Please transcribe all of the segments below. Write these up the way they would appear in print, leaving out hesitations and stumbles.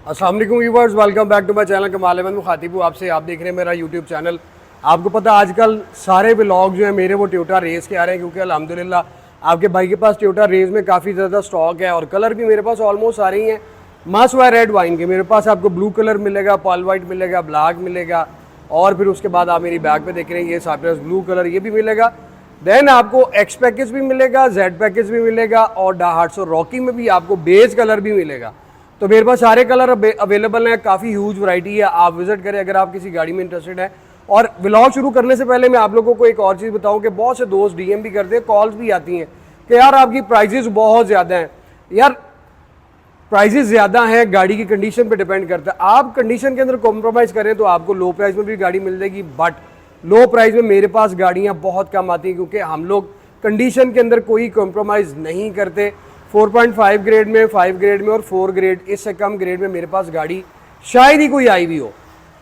अस्सलाम वालेकुम viewers, welcome back to my channel Kamal Ahmed मुखातिब हूँ आपसे। आप देख रहे हैं मेरा यूट्यूब चैनल। आपको पता है आजकल सारे व्लॉग जो है मेरे वो टोयोटा रेस के आ रहे हैं, क्योंकि अल्हम्दुलिल्लाह आपके भाई के पास टोयोटा रेस में काफ़ी ज़्यादा स्टॉक है और कलर भी मेरे पास ऑलमोस्ट सारे ही हैं। मस्ट वाई रेड वाइन के मेरे पास आपको ब्लू कलर मिलेगा, पर्ल वाइट मिलेगा, ब्लैक मिलेगा, और फिर उसके बाद आप मेरी बैग पे देख रहे हैं ये साइप्रस ब्लू कलर, ये भी मिलेगा। देन आपको एक्स पैकेज भी मिलेगा, जेड पैकेज भी मिलेगा, और डाहार्ट्सो रॉकी में भी आपको बेज कलर भी मिलेगा। तो मेरे पास सारे कलर अवेलेबल हैं, काफ़ी ह्यूज वैरायटी है। आप विजिट करें अगर आप किसी गाड़ी में इंटरेस्टेड हैं। और व्लॉग शुरू करने से पहले मैं आप लोगों को एक और चीज़ बताऊं कि बहुत से दोस्त डीएम भी करते हैं, कॉल्स भी आती हैं कि यार आपकी प्राइजेस बहुत ज़्यादा हैं। यार प्राइजेस ज़्यादा हैं, गाड़ी की कंडीशन पे डिपेंड करता है। आप कंडीशन के अंदर कॉम्प्रोमाइज़ करें तो आपको लो प्राइस में भी गाड़ी मिल जाएगी, बट लो प्राइस में मेरे पास गाड़ियाँ बहुत कम आती हैं, क्योंकि हम लोग कंडीशन के अंदर कोई कॉम्प्रोमाइज़ नहीं करते। 4.5 ग्रेड में, 5 ग्रेड में और 4 ग्रेड, इससे कम ग्रेड में मेरे पास गाड़ी शायद ही कोई आई भी हो।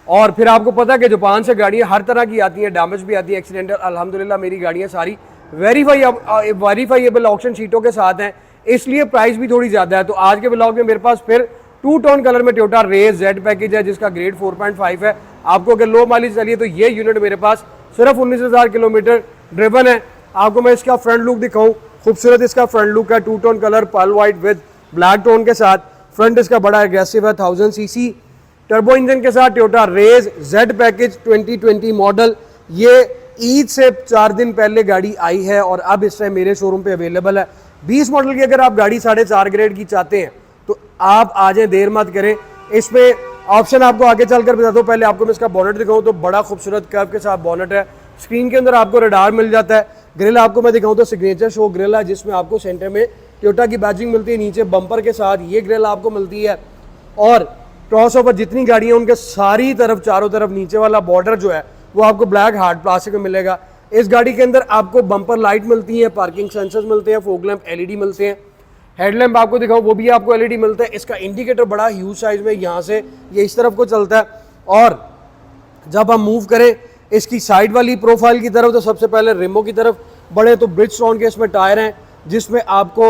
और फिर आपको पता है कि जापान से गाड़ियाँ हर तरह की आती हैं, डैमेज भी आती है, एक्सीडेंटल। अल्हम्दुलिल्लाह मेरी गाड़ियाँ सारी वेरीफाइएबल ऑक्शन शीटों के साथ हैं, इसलिए प्राइस भी थोड़ी ज़्यादा है। तो आज के ब्लॉग में मेरे पास फिर 2 टोन कलर में टोयोटा रेस जेड पैकेज है, जिसका ग्रेड 4.5 है। आपको अगर लो माइलेज चाहिए तो ये यूनिट मेरे पास सिर्फ 19,000 किलोमीटर ड्रिवन है। आपको मैं इसका फ्रंट लुक दिखाऊं, खूबसूरत इसका फ्रंट लुक है, 2 tone colour pearl white with black tone के साथ। फ्रंट इसका बड़ा एग्रेसिव है, 1000 सीसी टर्बो इंजन के साथ Toyota Raize Z package 2020 model. ये ईद से 4 दिन पहले गाड़ी आई है और अब इस टाइम मेरे शोरूम पे अवेलेबल है। 20 मॉडल की अगर आप गाड़ी 4.5 ग्रेड की चाहते हैं तो आप आ जाएं, देर मत करें। इसमें ऑप्शन आपको आगे चलकर बताता हूँ, पहले आपको मैं इसका बॉनेट दिखाऊँ तो बड़ा खूबसूरत कर्व के साथ बॉनेट है। स्क्रीन के अंदर आपको रडार मिल जाता है। ग्रिल आपको मैं दिखाऊँ तो सिग्नेचर शो ग्रिल है, जिसमें आपको सेंटर में टोयोटा की बैजिंग मिलती है, नीचे बम्पर के साथ ये ग्रिल आपको मिलती है। और क्रॉस ओवर जितनी गाड़ियाँ उनके सारी तरफ चारों तरफ नीचे वाला बॉर्डर जो है वो आपको ब्लैक हार्ड प्लास्टिक में मिलेगा। इस गाड़ी के अंदर आपको बम्पर लाइट मिलती है, पार्किंग सेंसर्स मिलते हैं, फोग लैंप एलईडी मिलते हैं, हेडलैम्प आपको दिखाऊं वो भी आपको एलईडी मिलता है। इसका इंडिकेटर बड़ा ह्यूज साइज में यहाँ से ये इस तरफ को चलता है। और जब हम मूव करें इसकी साइड वाली प्रोफाइल की तरफ तो सबसे पहले रिमो की तरफ बढ़े तो ब्रिजस्टोन के इसमें टायर हैं, जिसमें आपको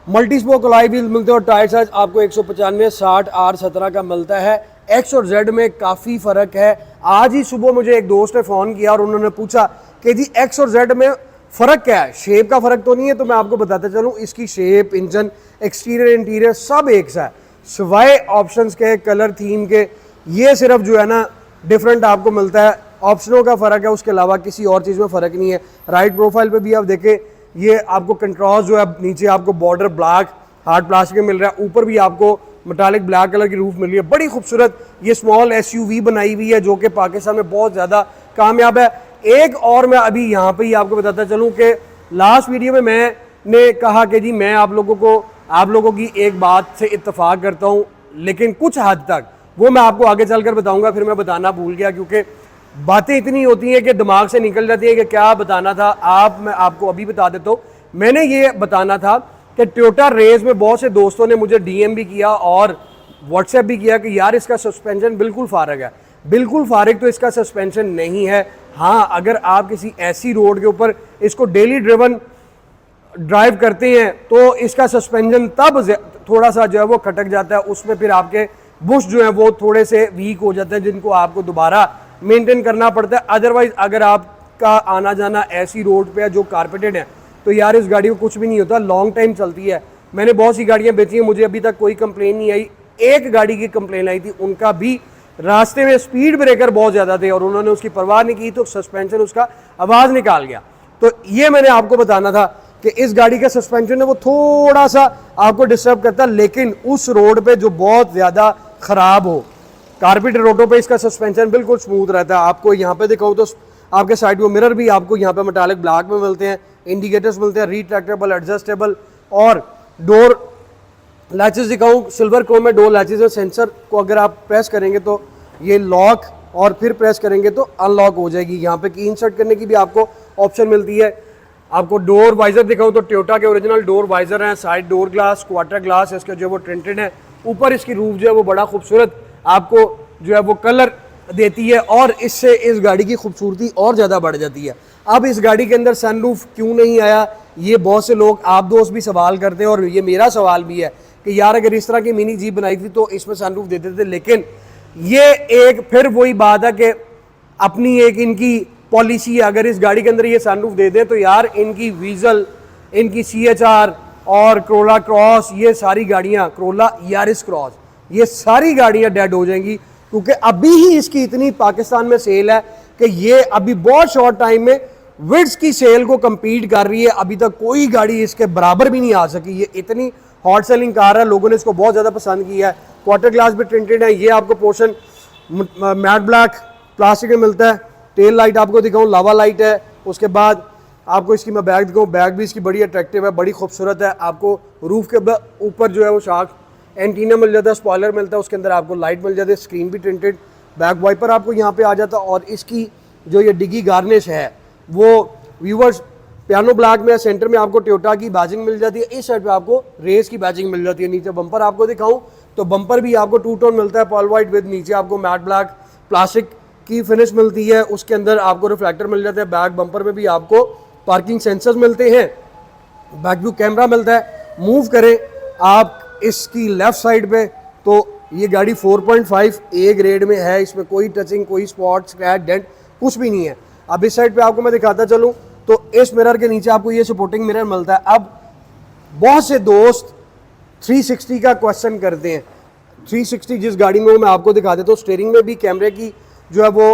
मल्टी स्पोक अलॉय व्हील मिलते हैं और टायर साइज आपको 195 60 R17 का मिलता है। एक्स और जेड में काफ़ी फ़र्क है। आज ही सुबह मुझे एक दोस्त ने फ़ोन किया और उन्होंने पूछा कि जी एक्स और जेड में फ़र्क क्या है, शेप का फ़र्क तो नहीं है? तो मैं आपको बताते चलूँ, इसकी शेप, इंजन, एक्सटीरियर, इंटीरियर सब एक सा है, सिवाय ऑप्शंस के, कलर थीम के। ये सिर्फ जो है ना डिफरेंट आपको मिलता है, ऑप्शनों का फ़र्क है, उसके अलावा किसी और चीज़ में फ़र्क नहीं है। राइट प्रोफाइल पे भी आप देखें, ये आपको कंट्रास्ट जो है, नीचे आपको बॉर्डर ब्लैक हार्ड प्लास्टिक में मिल रहा है, ऊपर भी आपको मेटालिक ब्लैक कलर की रूफ मिल रही है, बड़ी खूबसूरत। ये स्मॉल एसयूवी बनाई हुई है जो कि पाकिस्तान में बहुत ज़्यादा कामयाब है। एक और मैं अभी यहाँ पे ही आपको बताता चलूँ कि लास्ट वीडियो में मैंने कहा कि जी मैं आप लोगों की एक बात से इत्तेफाक करता हूँ, लेकिन कुछ हद तक वो मैं आपको आगे चलकर बताऊँगा। फिर मैं बताना भूल गया, क्योंकि बातें इतनी होती हैं कि दिमाग से निकल जाती है कि क्या बताना था। मैं आपको अभी बता देता हूँ। मैंने ये बताना था कि टोयोटा रेस में बहुत से दोस्तों ने मुझे डीएम भी किया और व्हाट्सएप भी किया कि यार इसका सस्पेंशन बिल्कुल फारग है। बिल्कुल फारग तो इसका सस्पेंशन नहीं है। हाँ, अगर आप किसी ऐसी रोड के ऊपर इसको डेली ड्राइव करते हैं तो इसका सस्पेंशन तब थोड़ा सा जो है वो खटक जाता है, उसमें फिर आपके बुश जो है वो थोड़े से वीक हो जाते हैं, जिनको आपको दोबारा मेंटेन करना पड़ता है। अदरवाइज अगर आपका आना जाना ऐसी रोड पे है जो कारपेटेड है तो यार इस गाड़ी को कुछ भी नहीं होता, लॉन्ग टाइम चलती है। मैंने बहुत सी गाड़ियां बेची हैं, मुझे अभी तक कोई कंप्लेन नहीं आई। एक गाड़ी की कंप्लेन आई थी, उनका भी रास्ते में स्पीड ब्रेकर बहुत ज़्यादा थे और उन्होंने उसकी परवाह नहीं की तो सस्पेंशन उसका आवाज़ निकाल गया। तो ये मैंने आपको बताना था कि इस गाड़ी का सस्पेंशन है वो थोड़ा सा आपको डिस्टर्ब करता है, लेकिन उस रोड पे जो बहुत ज़्यादा ख़राब हो, कारपेटेड रोडों पे इसका सस्पेंशन बिल्कुल स्मूथ रहता है। आपको यहाँ पे दिखाऊँ तो आपके साइड व्यू मिरर भी आपको यहाँ पे मेटालिक ब्लैक में मिलते हैं, इंडिकेटर्स मिलते हैं, रिट्रैक्टेबल, एडजस्टेबल। और डोर लैचेस दिखाऊँ, सिल्वर क्रोम में डोर लैचेस है। सेंसर को अगर आप प्रेस करेंगे तो ये लॉक और फिर प्रेस करेंगे तो अनलॉक हो जाएगी। यहाँ पे की इंसर्ट करने की भी आपको ऑप्शन मिलती है। आपको डोर वाइजर दिखाऊँ तो टोयोटा के ओरिजिनल डोर वाइजर हैं, side door glass, quarter glass इसके जो है वो टिंटेड है। ऊपर इसकी रूफ जो है वो बड़ा खूबसूरत आपको जो है वो कलर देती है और इससे इस गाड़ी की खूबसूरती और ज़्यादा बढ़ जाती है। अब इस गाड़ी के अंदर सनरूफ क्यों नहीं आया, ये बहुत से लोग आप दोस्त भी सवाल करते हैं और ये मेरा सवाल भी है कि यार अगर इस तरह की मिनी जीप बनाई थी तो इसमें सनरूफ दे देते, लेकिन ये एक फिर वही बात है कि अपनी एक इनकी पॉलिसी है, अगर इस गाड़ी के अंदर ये सनरूफ दे दें तो यार इनकी वीजल, इनकी CHR और क्रोला क्रॉस, ये सारी गाड़ियाँ, क्रोला यारिस क्रॉस, ये सारी गाड़ियाँ डेड हो जाएंगी, क्योंकि अभी ही इसकी इतनी पाकिस्तान में सेल है कि ये अभी बहुत शॉर्ट टाइम में विड्स की सेल को compete कर रही है। अभी तक कोई गाड़ी इसके बराबर भी नहीं आ सकी, ये इतनी हॉट सेलिंग कार है, लोगों ने इसको बहुत ज़्यादा पसंद किया है। क्वार्टर ग्लास भी प्रिंटेड है, ये आपको पोर्शन मैट ब्लैक प्लास्टिक में मिलता है। टेल लाइट आपको दिखाऊं, लावा लाइट है। उसके बाद आपको इसकी मैं बैग दिखाऊं, बैग भी इसकी बड़ी अट्रैक्टिव है, बड़ी खूबसूरत है। आपको रूफ के ऊपर जो है वो शार्क एंटीना मिल जाता है, स्पॉयलर मिलता है, उसके अंदर आपको लाइट मिल जाती है, स्क्रीन भी टिंटेड, बैक वाइपर आपको यहाँ पे आ जाता है। और इसकी जो ये डिगी गार्निश है वो व्यूवर्स पियानो ब्लैक में, सेंटर में आपको टोयोटा की बैजिंग मिल जाती है, इस साइड पे आपको रेस की बैजिंग मिल जाती है। नीचे बम्पर आपको दिखाऊं तो बम्पर भी आपको 2 टोन मिलता है, पर्ल वाइट विद, नीचे आपको मैट ब्लैक प्लास्टिक की फिनिश मिलती है। उसके अंदर आपको रिफ्लेक्टर मिल जाता है, बैक बम्पर में भी आपको पार्किंग सेंसर्स मिलते हैं, बैक व्यू कैमरा मिलता है। मूव करें आप इसकी लेफ्ट साइड पे तो ये गाड़ी 4.5 A ग्रेड में है, इसमें कोई टचिंग, कोई स्पॉट, स्क्रैच, डेंट कुछ भी नहीं है। अब इस साइड पे आपको मैं दिखाता चलूँ तो इस मिरर के नीचे आपको ये सपोर्टिंग मिरर मिलता है। अब बहुत से दोस्त 360 का क्वेश्चन करते हैं, 360 जिस गाड़ी में मैं आपको दिखा देता हूँ, स्टीयरिंग में भी कैमरे की जो है वो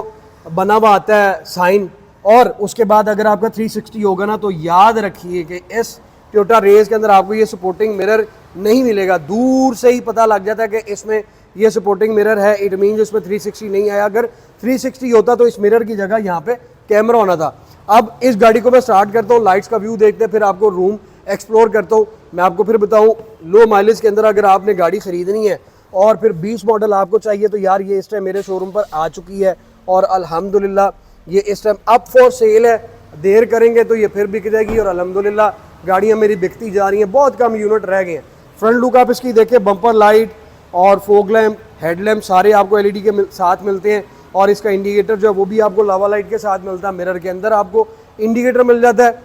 बना हुआ आता है साइन, और उसके बाद अगर आपका 360 होगा ना तो याद रखिए कि इस टोयोटा रेस के अंदर आपको ये सपोर्टिंग मिरर नहीं मिलेगा। दूर से ही पता लग जाता है कि इसमें ये सपोर्टिंग मिरर है, इट मीन इसमें 360 नहीं आया। अगर 360 होता तो इस मिरर की जगह यहाँ पे कैमरा होना था। अब इस गाड़ी को मैं स्टार्ट करता हूँ, लाइट्स का व्यू देखते हैं, फिर आपको रूम एक्सप्लोर करता हूँ। मैं आपको फिर बताऊँ, लो माइलेज के अंदर अगर आपने गाड़ी खरीदनी है और फिर 20 मॉडल आपको चाहिए तो यार ये इस टाइम मेरे शोरूम पर आ चुकी है, और अल्हम्दुलिल्लाह ये इस टाइम अप फॉर सेल है। देर करेंगे तो ये फिर बिक जाएगी, और अल्हम्दुलिल्लाह गाड़ियाँ मेरी बिकती जा रही हैं, बहुत कम यूनिट रह गए हैं। फ्रंट लुक आप इसकी देखिए, बम्पर लाइट और फोग लैम्प, हेडलैम्प सारे आपको LED के साथ मिलते हैं, और इसका इंडिकेटर जो है वो भी आपको लावा लाइट के साथ मिलता है। मिरर के अंदर आपको इंडिकेटर मिल जाता है।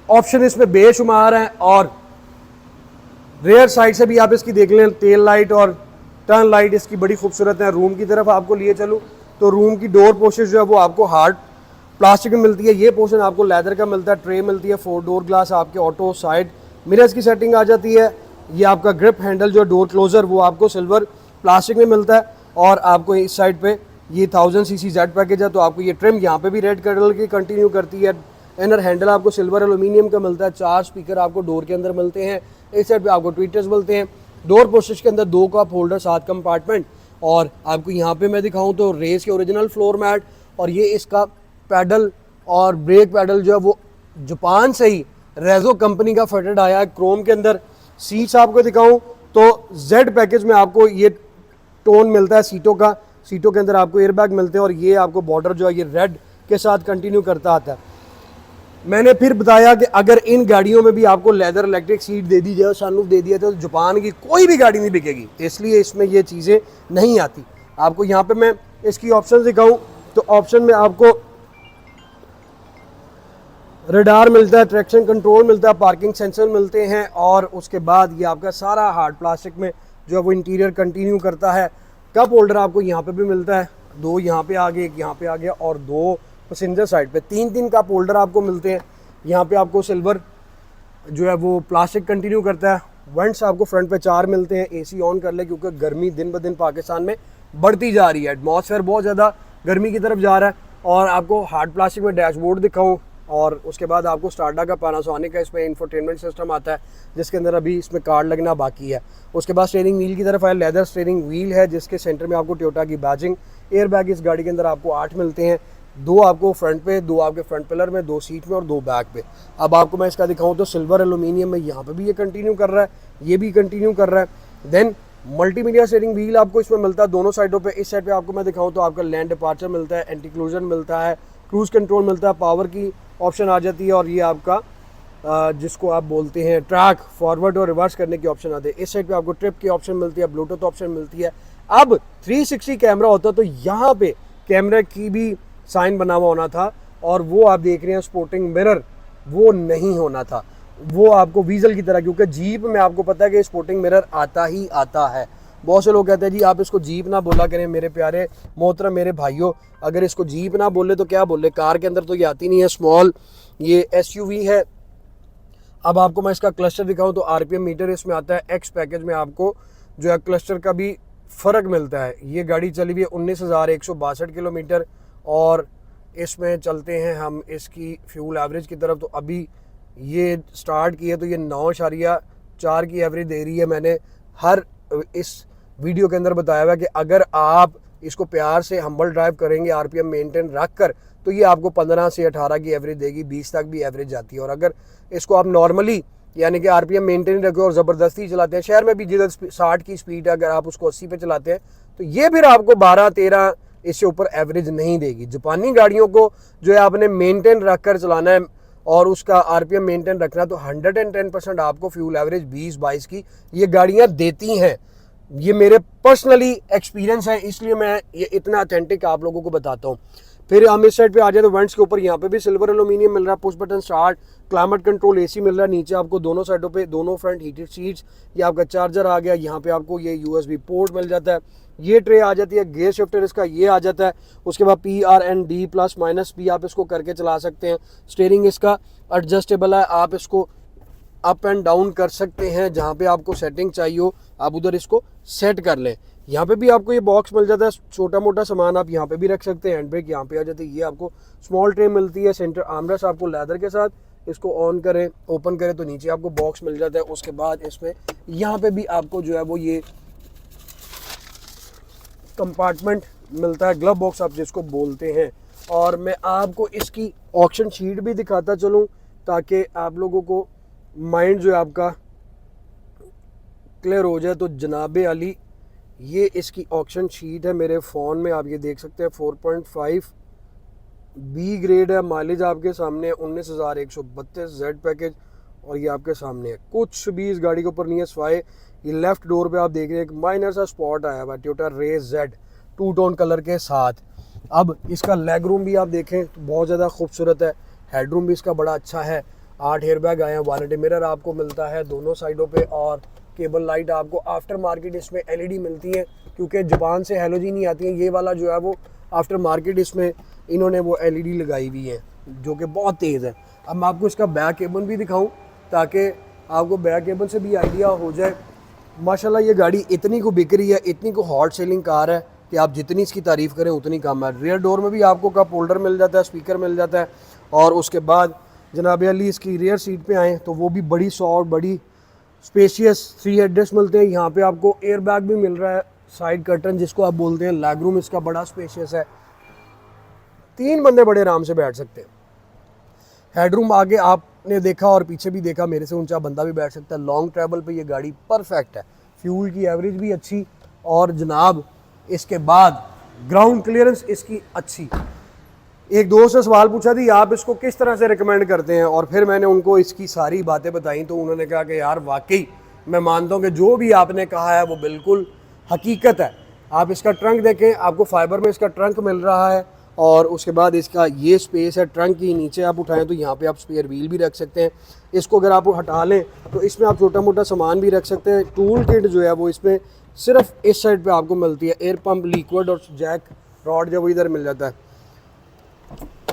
ऑप्शन इसमें बेशुमार हैं, और रेयर साइड से भी आप इसकी देख लें, टेल लाइट और टर्न लाइट इसकी बड़ी खूबसूरत है। रूम की तरफ आपको लिए चलूँ तो रूम की डोर पोर्शन जो है वो आपको हार्ड प्लास्टिक में मिलती है, ये पोर्शन आपको लेदर का मिलता है। ट्रे मिलती है, 4 डोर ग्लास आपके ऑटो, साइड मिरर्स की सेटिंग आ जाती है। ये आपका ग्रिप हैंडल जो डोर क्लोजर वो आपको सिल्वर प्लास्टिक में मिलता है, और आपको इस साइड पे ये 1000 cc जेड पैकेज है तो आपको ये ट्रिम यहाँ पे भी रेड कलर की कंटिन्यू करती है। इनर हैंडल आपको सिल्वर एल्यूमिनियम का मिलता है। 4 स्पीकर आपको डोर के अंदर मिलते हैं। इस साइड पे आपको ट्विटर्स मिलते हैं। डोर पोस्टेज के अंदर 2 कप होल्डर, 7 कंपार्टमेंट, और आपको यहाँ पे मैं दिखाऊँ तो रेस के ओरिजिनल फ्लोर मैट, और ये इसका पैडल और ब्रेक पैडल जो है वो जापान से ही रेजो कंपनी का फिटेड आया है क्रोम के अंदर। सीट्स आपको दिखाऊं तो जेड पैकेज में आपको ये टोन मिलता है सीटों का, सीटों के अंदर आपको एयरबैग मिलते हैं, और ये आपको बॉर्डर जो है ये रेड के साथ कंटिन्यू करता आता है। मैंने फिर बताया कि अगर इन गाड़ियों में भी आपको लेदर इलेक्ट्रिक सीट दे दी जाए, सनरूफ दे दिया जाए, तो जापान की कोई भी गाड़ी नहीं बिकेगी, इसलिए इसमें ये चीज़ें नहीं आती। आपको यहाँ पे मैं इसकी ऑप्शन दिखाऊं तो ऑप्शन में आपको रडार मिलता है, ट्रैक्शन कंट्रोल मिलता है, पार्किंग सेंसर मिलते हैं, और उसके बाद ये आपका सारा हार्ड प्लास्टिक में जो है वो इंटीरियर कंटिन्यू करता है। कप होल्डर आपको यहाँ पे भी मिलता है, 2 यहाँ पे आ गए, एक यहाँ पे आ गया, और 2 पैसेंजर साइड पे 3 कप होल्डर आपको मिलते हैं। यहाँ पे आपको सिल्वर जो है वो प्लास्टिक कंटिन्यू करता है। वेंट्स आपको फ्रंट पे 4 मिलते हैं। AC ऑन कर ले क्योंकि गर्मी दिन ब दिन पाकिस्तान में बढ़ती जा रही है, एटमॉस्फेयर बहुत ज़्यादा गर्मी की तरफ जा रहा है। और आपको हार्ड प्लास्टिक में डैशबोर्ड दिखाऊँ, और उसके बाद आपको स्टार्डा का, पैनासोनिक का इसमें इंफोटेनमेंट सिस्टम आता है, जिसके अंदर अभी इसमें कार्ड लगना बाकी है। उसके बाद स्टीयरिंग व्हील की तरफ आया, लेदर स्टीयरिंग व्हील है, जिसके सेंटर में आपको टोयोटा की बैजिंग। एयर बैग इस गाड़ी के अंदर आपको 8 मिलते हैं, 2 आपको फ्रंट पे, 2 आपके फ्रंट पिलर में, 2 सीट में और 2 बैक पे। अब आपको मैं इसका दिखाऊँ तो सिल्वर एल्यूमिनियम में यहाँ पे भी ये कंटिन्यू कर रहा है, ये भी कंटिन्यू कर रहा है। देन मल्टीमीडिया स्टीयरिंग व्हील आपको इसमें मिलता है दोनों साइडों पे। इस साइड पे आपको मैं दिखाऊँ तो आपका लैंड डिपार्चर मिलता है, एंटी क्लूजन मिलता है, क्रूज कंट्रोल मिलता है, पावर की ऑप्शन आ जाती है, और ये आपका जिसको आप बोलते हैं ट्रैक फॉरवर्ड और रिवर्स करने की ऑप्शन आते हैं। इस साइड पे आपको ट्रिप की ऑप्शन मिलती है, ब्लूटूथ ऑप्शन मिलती है। अब 360 कैमरा होता तो यहाँ पे कैमरा की भी साइन बना हुआ होना था, और वो आप देख रहे हैं स्पोर्टिंग मिरर, वो नहीं होना था। वो आपको वीजल की तरह, क्योंकि जीप में आपको पता है कि स्पोर्टिंग मिरर आता ही आता है। बहुत से लोग कहते हैं जी आप इसको जीप ना बोला करें। मेरे प्यारे मोहतरम मेरे भाइयों, अगर इसको जीप ना बोले तो क्या बोले, कार के अंदर तो ये आती नहीं है, स्मॉल ये एसयूवी है। अब आपको मैं इसका क्लस्टर दिखाऊं तो आरपीएम मीटर इसमें आता है। एक्स पैकेज में आपको जो है क्लस्टर का भी फ़र्क मिलता है। ये गाड़ी चली हुई है 19,162 किलोमीटर और इसमें चलते हैं हम इसकी फ्यूल एवरेज की तरफ। तो अभी ये स्टार्ट की है तो ये 9.4 की एवरेज दे रही है। मैंने हर इस वीडियो के अंदर बताया हुआ है कि अगर आप इसको प्यार से हम्बल ड्राइव करेंगे आरपीएम मेंटेन रख कर तो ये आपको 15 से 18 की एवरेज देगी, 20 तक भी एवरेज जाती है। और अगर इसको आप नॉर्मली यानी कि आरपीएम मेंटेन रखे और ज़बरदस्ती चलाते हैं, शहर में भी जिधर 60 की स्पीड है, अगर आप उसको 80 पे चलाते हैं तो ये फिर आपको 12-13 इससे ऊपर एवरेज नहीं देगी। जापानी गाड़ियों को जो है आपने मेंटेन रख कर चलाना है और उसका आरपीएम मेंटेन रखना, तो 110% आपको फ्यूल एवरेज 20-22 की ये गाड़ियाँ देती हैं। ये मेरे पर्सनली एक्सपीरियंस है, इसलिए मैं ये इतना अथेंटिक आप लोगों को बताता हूँ। फिर हम इस साइड पे आ जाए तो वेंट्स के ऊपर यहाँ पे भी सिल्वर एल्यूमिनियम मिल रहा है, push button start, climate control AC मिल रहा है। नीचे आपको दोनों साइडों पे दोनों फ्रंट हीटेड सीट्स, ये आपका चार्जर आ गया। यहाँ पे आपको ये यूएसबी पोर्ट मिल जाता है, ये ट्रे आ जाती है, गेयर शिफ्टर इसका ये आ जाता है। उसके बाद PRND प्लस माइनस भी आप इसको करके चला सकते हैं। स्टीयरिंग इसका एडजस्टेबल है, आप इसको अप एंड डाउन कर सकते हैं, जहाँ पे आपको सेटिंग चाहिए हो आप उधर इसको सेट कर लें। यहाँ पे भी आपको ये बॉक्स मिल जाता है, छोटा मोटा सामान आप यहाँ पे भी रख सकते हैं। हैंड ब्रेक यहाँ पे आ जाती है, ये आपको स्मॉल ट्रे मिलती है। सेंटर आर्मरेस्ट आपको लेदर के साथ, इसको ऑन करें ओपन करें तो नीचे आपको बॉक्स मिल जाता है। उसके बाद इसमें यहाँ पे भी आपको जो है वो ये कंपार्टमेंट मिलता है, ग्लव बॉक्स आप जिसको बोलते हैं। और मैं आपको इसकी ऑक्शन शीट भी दिखाता चलूँ ताकि आप लोगों को माइंड जो है आपका क्लियर हो जाए। तो जनाबे अली ये इसकी ऑक्शन शीट है मेरे फ़ोन में, आप ये देख सकते हैं। 4.5 बी ग्रेड है, माइलेज आपके सामने है 19,132 जेड पैकेज और ये आपके सामने है। कुछ भी इस गाड़ी के ऊपर नहीं है सवाए ये लेफ्ट डोर पे आप देख रहे हैं एक माइनर सा स्पॉट आया हुआ है, Toyota Raize Z 2 tone colour के साथ। अब इसका लेग रूम भी आप देखें तो बहुत ज़्यादा खूबसूरत है, हेड रूम भी इसका बड़ा अच्छा है। 8 एयर बैग आए हैं, वारंटी मिरर आपको मिलता है दोनों साइडों पे और केबल लाइट आपको आफ्टर मार्केट इसमें एलईडी मिलती है, क्योंकि जापान से हैलोजन नहीं आती है। ये वाला जो है वो आफ्टर मार्केट इसमें इन्होंने वो एलईडी लगाई हुई है जो कि बहुत तेज़ है। अब मैं आपको इसका बैक केबल भी दिखाऊं ताकि आपको बैक केबल से भी आइडिया हो जाए। माशाल्लाह ये गाड़ी इतनी को बिक रही है, इतनी को हॉट सेलिंग कार है कि आप जितनी इसकी तारीफ़ करें उतनी कम है। रियर डोर में भी आपको कप होल्डर मिल जाता है, स्पीकर मिल जाता है। और उसके बाद जनाब अली इसकी रियर सीट पे आएँ तो वो भी बड़ी सॉफ्ट बड़ी स्पेशियस 3 हेडरेस्ट मिलते हैं। यहाँ पे आपको एयर बैग भी मिल रहा है, साइड कर्टन जिसको आप बोलते हैं। लेग रूम इसका बड़ा स्पेशियस है, 3 बंदे बड़े आराम से बैठ सकते हैं। हेडरूम आगे आपने देखा और पीछे भी देखा, मेरे से ऊंचा बंदा भी बैठ सकता है। लॉन्ग ट्रैवल पे ये गाड़ी परफेक्ट है, फ्यूल की एवरेज भी अच्छी और जनाब इसके बाद ग्राउंड क्लियरेंस इसकी अच्छी। एक दोस्त से सवाल पूछा थी आप इसको किस तरह से रिकमेंड करते हैं, और फिर मैंने उनको इसकी सारी बातें बताई तो उन्होंने कहा कि यार वाकई मैं मानता हूँ कि जो भी आपने कहा है वो बिल्कुल हकीकत है। आप इसका ट्रंक देखें, आपको फाइबर में इसका ट्रंक मिल रहा है और उसके बाद इसका ये स्पेस है ट्रंक की। नीचे आप उठाएं तो यहाँ पे आप स्पेयर व्हील भी रख सकते हैं। इसको अगर आप हटा लें तो इसमें आप छोटा मोटा सामान भी रख सकते हैं। टूल किट जो है वो इसमें सिर्फ इस साइड पे आपको मिलती है। एयर पंप, लिक्विड और जैक रॉड जो वो इधर मिल जाता है।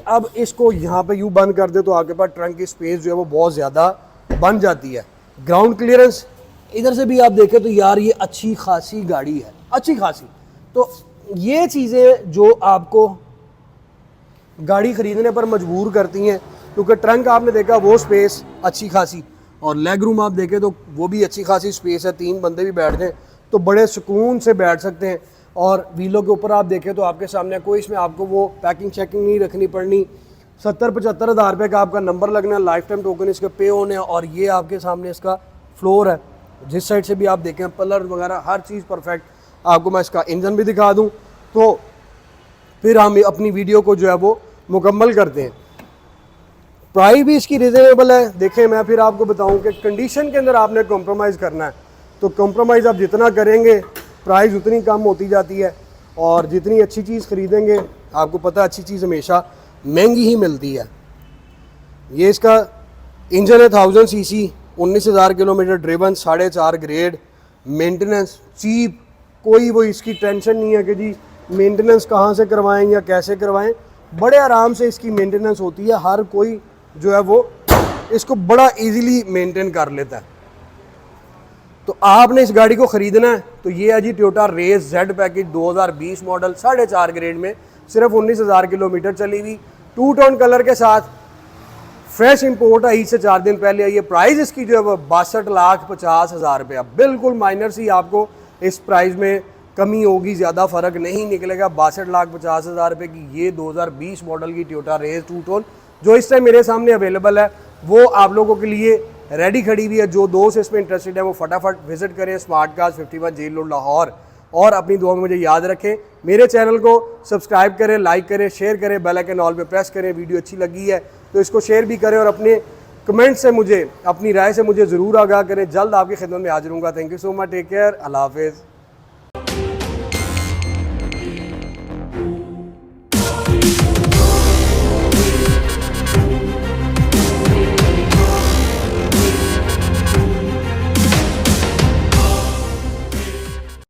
अब इसको यहाँ पे यूँ बंद कर दे तो आपके पास ट्रंक की स्पेस जो है वो बहुत ज़्यादा बन जाती है। ग्राउंड क्लियरेंस इधर से भी आप देखें तो यार ये अच्छी खासी गाड़ी है, अच्छी खासी। तो ये चीज़ें जो आपको गाड़ी ख़रीदने पर मजबूर करती हैं, क्योंकि ट्रंक आपने देखा वो स्पेस अच्छी खासी और लेग रूम आप देखें तो वो भी अच्छी खासी स्पेस है। 3 बंदे भी बैठ जाएँ तो बड़े सुकून से बैठ सकते हैं। और व्हीलों के ऊपर आप देखें तो आपके सामने कोई इसमें आपको वो पैकिंग चेकिंग नहीं रखनी पड़नी। 70-75 हज़ार रुपये का आपका नंबर लगना है, लाइफ टाइम टोकन इसके पे होने। और ये आपके सामने इसका फ्लोर है, जिस साइड से भी आप देखें पलर वगैरह हर चीज़ परफेक्ट। आपको मैं इसका इंजन भी दिखा दूँ तो फिर हम अपनी वीडियो को जो है वो मुकम्मल करते हैं। प्राइस भी इसकी रिजनेबल है। देखें मैं फिर आपको बताऊं कि कंडीशन के अंदर आपने कॉम्प्रोमाइज़ करना है तो कॉम्प्रोमाइज़ आप जितना करेंगे प्राइस उतनी कम होती जाती है। और जितनी अच्छी चीज़ ख़रीदेंगे आपको पता है अच्छी चीज़ हमेशा महंगी ही मिलती है। ये इसका इंजन है 1000 CC, 19,000 kilometre driven, 4.5 grade, maintenance cheap, कोई वो इसकी टेंशन नहीं है कि जी मेंटेनेंस कहाँ से करवाएं या कैसे करवाएं। बड़े आराम से इसकी मेंटेनेंस होती है, हर कोई जो है वो इसको बड़ा इजीली मेंटेन कर लेता है। तो आपने इस गाड़ी को ख़रीदना है तो ये है जी Toyota Raize Z package 2020 model, 4.5 grade में, सिर्फ 19,000 किलोमीटर चली हुई, 2 टोन कलर के साथ, फ्रेश इंपोर्ट आई से 4 दिन पहले आई है। प्राइस इसकी जो है वो 62,50,000 रुपया, बिल्कुल माइनर सी आपको इस प्राइस में कमी होगी, ज़्यादा फ़र्क नहीं निकलेगा। 62,50,000 रुपये की ये 2020 मॉडल की टोयोटा रेस 2 टोन जो इस टाइम मेरे सामने अवेलेबल है वो आप लोगों के लिए रेडी खड़ी हुई है। जो दोस्त इसमें इंटरेस्टेड है वो फटाफट विजिट करें smart cars 51 Jail Road Lahore, और अपनी दुआ में मुझे याद रखें। मेरे चैनल को सब्सक्राइब करें, लाइक करें, शेयर करें, बेल आइकन ऑल पे प्रेस करें। वीडियो अच्छी लगी है तो इसको शेयर भी करें और अपने कमेंट से मुझे, अपनी राय से मुझे ज़रूर आगाह करें। जल्द आपकी खिदमत में हाजिर हूँगा। Thank you so much, take care, अल्लाह हाफिज़।